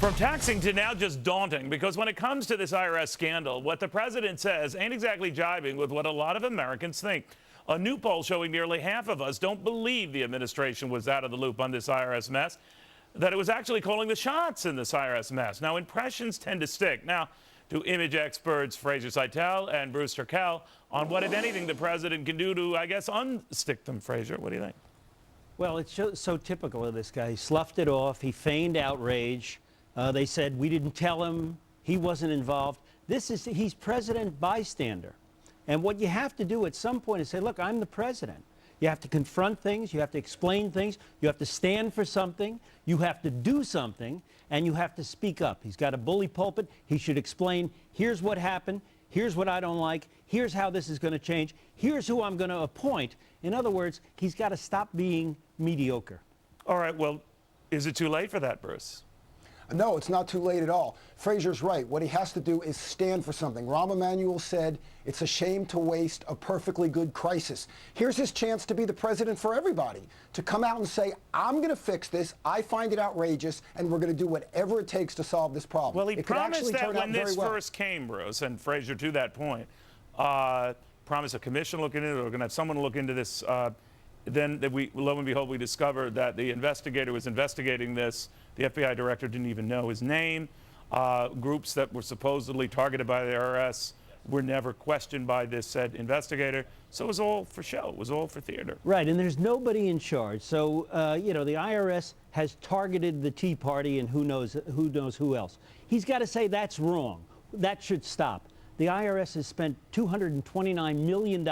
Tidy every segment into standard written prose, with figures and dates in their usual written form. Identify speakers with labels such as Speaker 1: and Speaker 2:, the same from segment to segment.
Speaker 1: From taxing to now just daunting, because when it comes to this IRS scandal, what the president says ain't exactly jiving with what a lot of Americans think. A new poll showing nearly half of us don't believe the administration was out of the loop on this IRS mess, that it was actually calling the shots in this IRS mess. Now, impressions tend to stick. Now, to image experts Fraser Seitel and Bruce Turkel on what, if anything, the president can do to, I guess, unstick them. Fraser, what do you think?
Speaker 2: Well, it's so typical of this guy. He sloughed it off. He feigned outrage. They said, we didn't tell him. He wasn't involved. He's president bystander. And what you have to do at some point is say, look, I'm the president. You have to confront things. You have to explain things. You have to stand for something. You have to do something. And you have to speak up. He's got a bully pulpit. He should explain, here's what happened. Here's what I don't like. Here's how this is going to change. Here's who I'm going to appoint. In other words, he's got to stop being mediocre.
Speaker 1: All right, well, is it too late for that, Bruce?
Speaker 3: No, it's not too late at all. Fraser's right. What he has to do is stand for something. Rahm Emanuel said, it's a shame to waste a perfectly good crisis. Here's his chance to be the president for everybody, to come out and say, I'm going to fix this, I find it outrageous, and we're going to do whatever it takes to solve this problem.
Speaker 1: Well, he promised that when this first came, Bruce, and Fraser, to that point, promised a commission looking into it, we're going to have someone look into this. Then lo and behold, we discovered that the investigator was investigating this. The FBI director didn't even know his name. Groups that were supposedly targeted by the IRS were never questioned by this said investigator. So it was all for show. It was all for theater.
Speaker 2: Right, and there's nobody in charge. So, you know, the IRS has targeted the Tea Party and who knows who else. He's got to say that's wrong. That should stop. The IRS has spent $229 million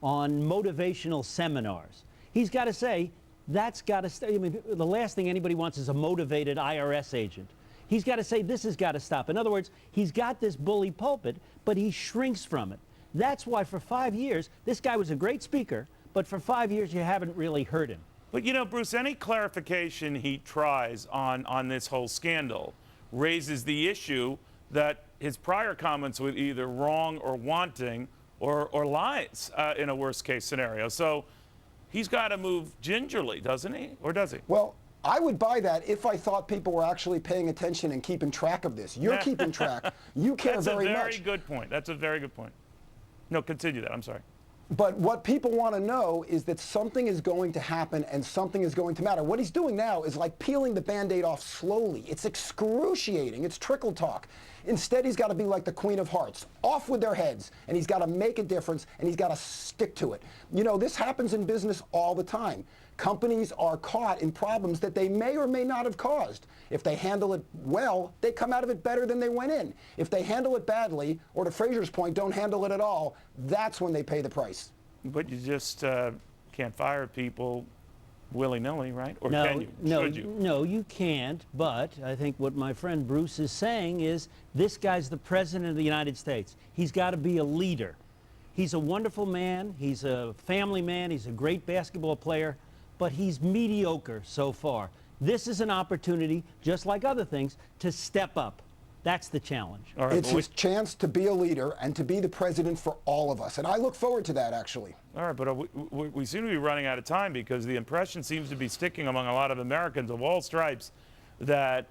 Speaker 2: on motivational seminars. He's got to say, that's got to stay. I mean, the last thing anybody wants is a motivated IRS agent. He's got to say, this has got to stop. In other words, he's got this bully pulpit, but he shrinks from it. That's why for 5 years, this guy was a great speaker, but for 5 years, you haven't really heard him.
Speaker 1: But, you know, Bruce, any clarification he tries on this whole scandal raises the issue that his prior comments were either wrong or wanting or lies in a worst-case scenario. So he's got to move gingerly, doesn't he? Or does he?
Speaker 3: Well, I would buy that if I thought people were actually paying attention and keeping track of this. You're keeping track. You care very much.
Speaker 1: That's a very good point. That's a very good point. No, continue that. I'm sorry.
Speaker 3: But what people want to know is that something is going to happen and something is going to matter. What he's doing now is like peeling the Band-Aid off slowly. It's excruciating. It's trickle talk. Instead, he's got to be like the Queen of Hearts, off with their heads, and he's got to make a difference, and he's got to stick to it. You know, this happens in business all the time. Companies are caught in problems that they may or may not have caused. If they handle it well, they come out of it better than they went in. If they handle it badly, or to Fraser's point, don't handle it at all, that's when they pay the price.
Speaker 1: But you just can't fire people willy-nilly, right? Or
Speaker 2: No,
Speaker 1: can you?
Speaker 2: no,
Speaker 1: Should you?
Speaker 2: no, you can't. But I think what my friend Bruce is saying is this guy's the president of the United States. He's got to be a leader. He's a wonderful man. He's a family man. He's a great basketball player. But he's mediocre so far. This is an opportunity, just like other things, to step up. That's the challenge.
Speaker 1: All right,
Speaker 3: it's his chance to be a leader and to be the president for all of us. And I look forward to that, actually.
Speaker 1: All right, but we seem to be running out of time because the impression seems to be sticking among a lot of Americans of all stripes that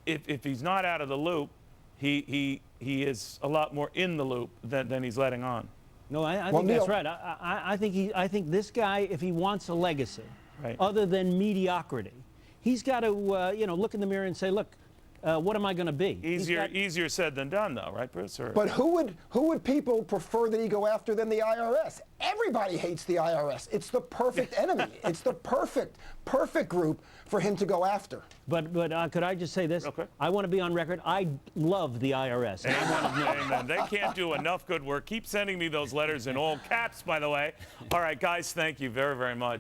Speaker 1: if he's not out of the loop, he is a lot more in the loop than he's letting on.
Speaker 2: No, I think that's right. I think this guy, if he wants a legacy,
Speaker 1: right,
Speaker 2: other than mediocrity, he's got to you know, look in the mirror and say, look, what am I going to be?
Speaker 1: Easier said than done, though, right, Bruce? Or?
Speaker 3: But who would people prefer that he go after than the IRS? Everybody hates the IRS. It's the perfect enemy. It's the perfect group for him to go after.
Speaker 2: But could I just say this?
Speaker 1: Okay.
Speaker 2: I want to be on record. I love the IRS.
Speaker 1: Amen. They can't do enough good work. Keep sending me those letters in all caps, by the way. All right, guys, thank you very, very much.